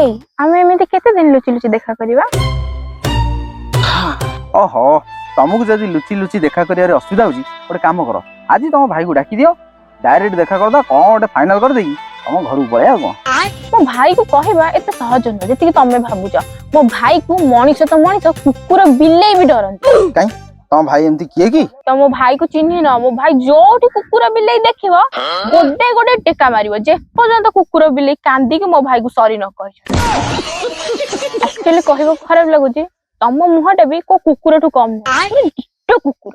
एई आमे एमिति केते दिन लुचि लुचि देखा करबा ओहो तुमको जदि लुचि लुचि देखा करियार असुविधा होची गोटे काम कर आज तुम भाई को डाकी दियो डायरेक्ट देखा कर दो कौन गोटे फाइनल कर देगी तुम घर पड़े आ मो भाई को कहबा एते सहज न जति तमे भाबुछ मो भाई को मଣିଷ तो मଣିଷ कुकुर बिल्ले भी डरन काई तुम भाई एमती किए की तो मो भाई को चिन्हि न मो भाई जोठी कुकुर बिल्ले देखिबो गोडे गोडे टेका मारिबो जे पर्यंत कुकुर बिल्ले कांदी के मो भाई को सॉरी न कहि एक्चुअली कहबो खराब लागुची तम मुहटा भी को कुकुर ठु कम नहीं कुकुर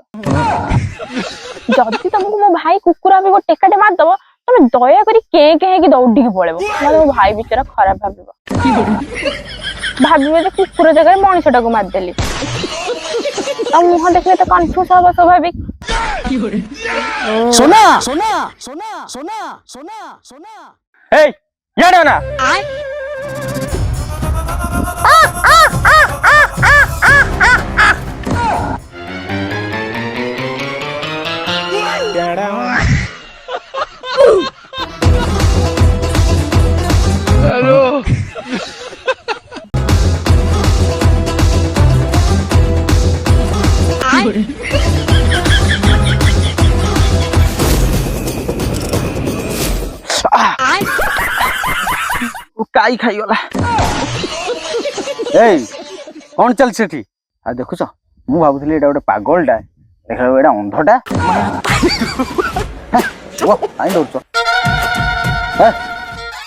जदि तुमको मो भाई कुकुर भी गोटे टेकाटे मार दबो तुम दया करी के की दौड़ी के पळेबो मतलब मो भाई बेचारा खराब भाबिबो जे कुकुर जगह मଣିषटा को मार देली तम मुह देखले तो कंफ्यूज हबो स्वाभाविक सोना सोना सोना सोना सोना सोना ए याडा ना हेलो काई खाई वाला ए कौन चल सेठी आ देखुछ मु भाबुथली एटा गोटे पागलटा देखला एटा अंधटा वो आई दौड़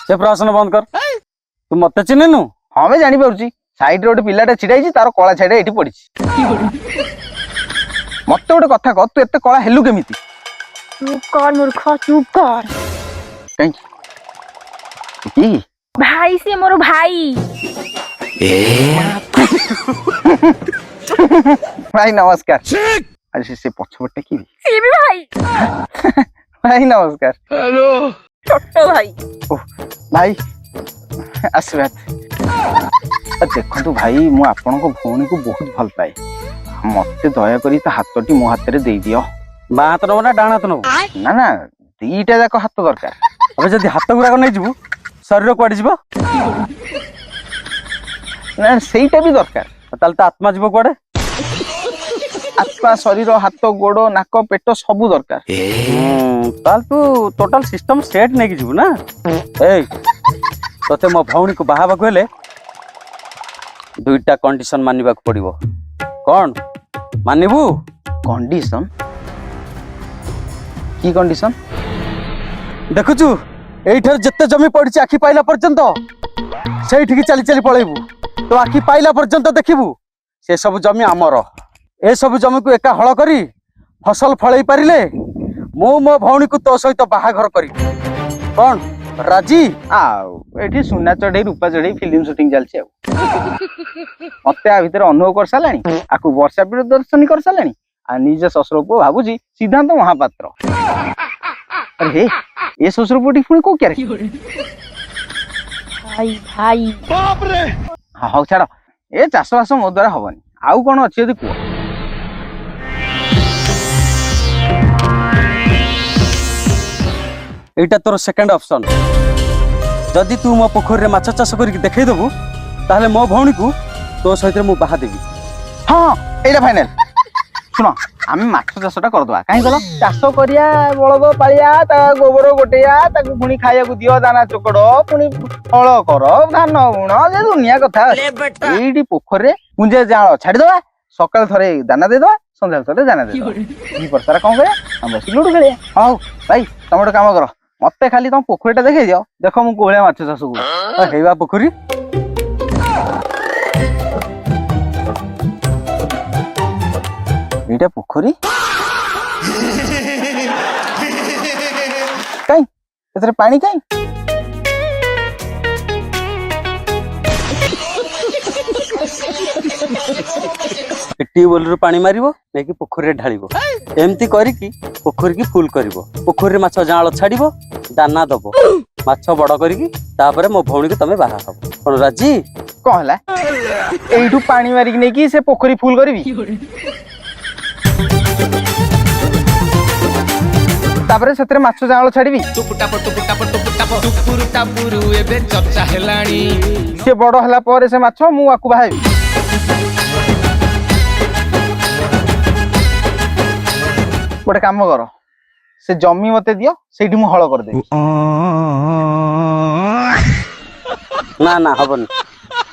से प्रश्न बंद कर तू मत चिन्हनु हाँ मैं जानी पारुची साइड रे गोटे पिलाटा छिड़ाई तार कला छाड़ा एठी पड़ी मत गोटे कथा कह तू एते कला हेलु केमिति चुप कर मूर्ख चुप कर की भाई से मोर भाई भाई नमस्कार अरे से पछपटे की से भी भाई भाई नमस्कार हेलो छोटो भाई ओह भाई आशीर्वाद देखु भाई मु आपण को भौणी को बहुत भल पाए मत दया करी ता हाथटी मो हाथ रे दे दियो बा हाथ नबो ना डाण हाथ नबो ना ना दीटा जाक हाथ दरकार अबे जदी हाथ गुराक नै जिवु शरीर कुआडे जिवो ना सेईटा भी दरकार ताल ता आत्मा जिवो कुआडे आत्मा शरीर हाथ गोड़ नाक पेट सब दरकार ताल तू टोटल सिस्टम सेट नै जिवु ना ए तोते मो भौणी को बाहाबा को हेले दुईटा कंडीशन मानिबा को पड़िबो कौन मानिबू कंडीशन की कंडीशन देखुचु एइठर जत्ते जमी पड़ी आखि पाइला पर्यंत सेठी चली चली पळेबू तो आखि पाइला पर्यंत देखिबू से सब जमी आमर ए सब जमी को एका हळ करी फसल फळेई पारिले मो मो भौणी को तो सहित बाहाघर करी कौन राजी एठी सुना चढ़ई रूपा चढ़ई फिल्म शूटिंग चलछि मते आ भीतर अनुभव कर सालानी आकु वर्षा प्रदर्शनी कर सालानी आ निज ससुर को भाबुजी सिद्धांत महापात्र अरे ए ससुर पुटी पुणी को क्या भाई भाई बाप रे हाँ छाड़ ए चाष बास मो द्वारा हबनी आउ कौन अच्छी यदि कुह एटा तोर सेकंड ऑप्शन जदि तू मो पोखरी रे माछ चाष करके देखै देबू ताहले मो भौणी को तो सहित मु बाहा देबी हाँ एटा फाइनल सुनो आमे माछ चाषटा कर दवा काहे गलो चाष करिया बळद पालिया ता गोबर गोटेया ताकू पुणी खाया को दियो दाना चोकड़ पुणी फळ कर धान बुण जे दुनिया कथा एडी पोखरी रे पुंजे जाळ छाडी दवा सकाळ थरे दाना दे दवा संध्या थरे दाना दे दवा ई परसारा कोन करे हम बस लूडू खेलिया हाउ भाई तमोट काम करो मते खाली तुम पोखरीटा देखै दियो देखो मु कोळ्या माछ चाष को हेबा पोखरी एटा पोखरी काई एतरे पानी काई ट्यूबवेल रु पानी मारिबो नेकी पोखरी रे ढालिबो एमती करिकी पोखरी की फुल करिबो पोखरी रे माछ जाळ छाडिबो दाना दबो माछ बड़ करिकी तापरे मो भौणी को तमे बाहा हबो कोन राजी कहला एइठू पानी मारिकी नेकी से पोखरी फुल करबी तापर से माछ जाल छाड़ी सी बड़ है से माछ मुझे बाहर गोटे काम कर से जमी मत दियो से हल कर दे ना ना हबन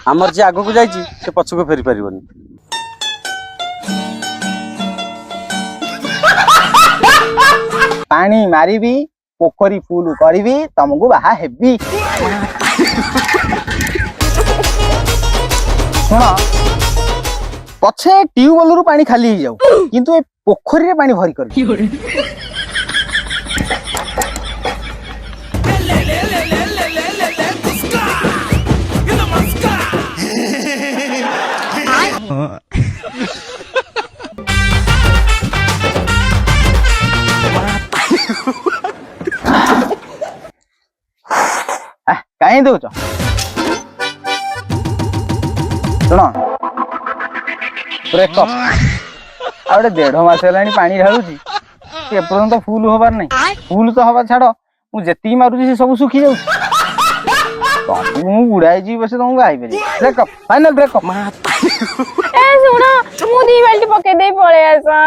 आमर जे आगो को जाइची से पछको फेरी परिबनी पानी मारिबी पोखरी फुल करी तुमको बाहा हेबी शुण पछे ट्यूबवेल रु पानी खाली हो जाऊ किंतु ए पोखरी रे पानी भरी कर कहीं दौच शुण ब्रेकअप आउे 1.5 मास है पानी ढालुची एपर्यंत फुल हबार नहीं फुल तो हवा छाड़ मुझे मारुची से सब सुखी जाऊ बुढ़ाई जी बस तुमको आई ब्रेकअप फाइनल ब्रेकअप ए सुना मु 2 बाल्टी पके दे पळे आसा